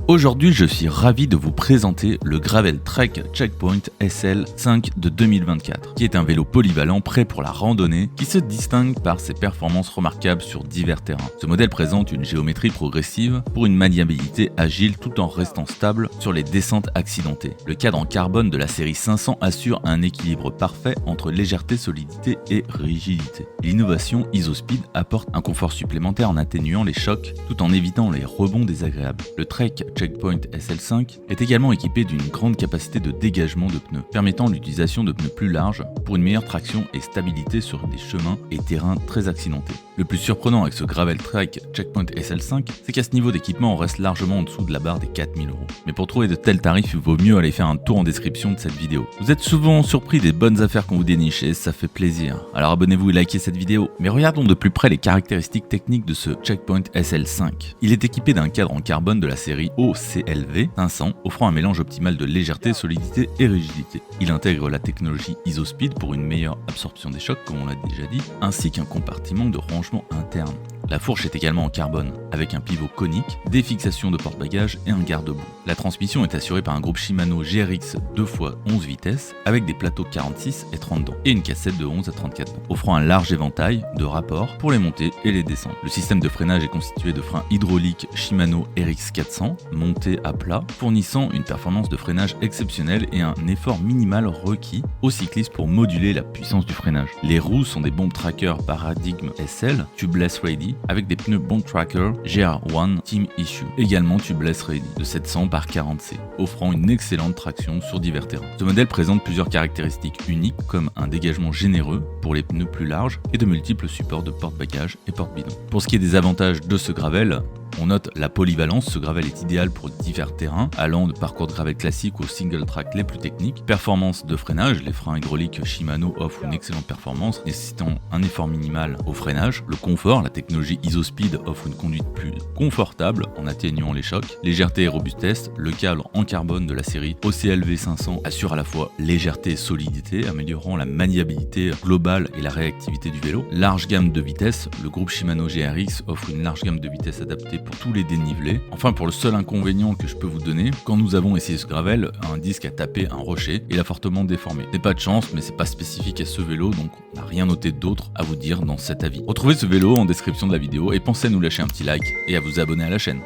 Aujourd'hui, je suis ravi de vous présenter le Gravel Trek Checkpoint SL5 de 2024, qui est un vélo polyvalent prêt pour la randonnée qui se distingue par ses performances remarquables sur divers terrains. Ce modèle présente une géométrie progressive pour une maniabilité agile tout en restant stable sur les descentes accidentées. Le cadre en carbone de la série 500 assure un équilibre parfait entre légèreté, solidité et rigidité. L'innovation IsoSpeed apporte un confort supplémentaire en atténuant les chocs tout en évitant les rebonds désagréables. Le Trek Checkpoint SL5 est également équipé d'une grande capacité de dégagement de pneus, permettant l'utilisation de pneus plus larges pour une meilleure traction et stabilité sur des chemins et terrains très accidentés. Le plus surprenant avec ce Gravel Trek Checkpoint SL5, c'est qu'à ce niveau d'équipement, on reste largement en dessous de la barre des 4000 €. Mais pour trouver de tels tarifs, il vaut mieux aller faire un tour en description de cette vidéo. Vous êtes souvent surpris des bonnes affaires qu'on vous déniche et ça fait plaisir. Alors abonnez-vous et likez cette vidéo. Mais regardons de plus près les caractéristiques techniques de ce Checkpoint SL5. Il est équipé d'un cadre en carbone de la série OCLV 500, offrant un mélange optimal de légèreté, solidité et rigidité. Il intègre la technologie IsoSpeed pour une meilleure absorption des chocs, comme on l'a déjà dit, ainsi qu'un compartiment de rangement interne. La fourche est également en carbone, avec un pivot conique, des fixations de porte-bagages et un garde-boue. La transmission est assurée par un groupe Shimano GRX 2x11 vitesses, avec des plateaux 46 et 30 dents, et une cassette de 11 à 34 dents, offrant un large éventail de rapports pour les montées et les descentes. Le système de freinage est constitué de freins hydrauliques Shimano RX 400, montés à plat, fournissant une performance de freinage exceptionnelle et un effort minimal requis aux cyclistes pour moduler la puissance du freinage. Les roues sont des bombes tracker Paradigm SL, tubeless ready, avec des pneus Bond Tracker GR1 Team Issue, également tubeless ready, de 700 par 40C, offrant une excellente traction sur divers terrains. Ce modèle présente plusieurs caractéristiques uniques, comme un dégagement généreux pour les pneus plus larges et de multiples supports de porte-bagages et porte-bidon. Pour ce qui est des avantages de ce gravel, on note la polyvalence, ce gravel est idéal pour divers terrains, allant de parcours de gravel classique aux single track les plus techniques. Performance de freinage, les freins hydrauliques Shimano offrent une excellente performance, nécessitant un effort minimal au freinage. Le confort, la technologie IsoSpeed offre une conduite plus confortable en atténuant les chocs. Légèreté et robustesse, le cadre en carbone de la série OCLV 500 assure à la fois légèreté et solidité, améliorant la maniabilité globale et la réactivité du vélo. Large gamme de vitesses, le groupe Shimano GRX offre une large gamme de vitesses adaptée pour tous les dénivelés. Enfin, pour le seul inconvénient que je peux vous donner, quand nous avons essayé ce gravel, un disque a tapé un rocher et l'a fortement déformé. C'est pas de chance, mais c'est pas spécifique à ce vélo, donc on n'a rien noté d'autre à vous dire dans cet avis. Retrouvez ce vélo en description de la vidéo et pensez à nous lâcher un petit like et à vous abonner à la chaîne.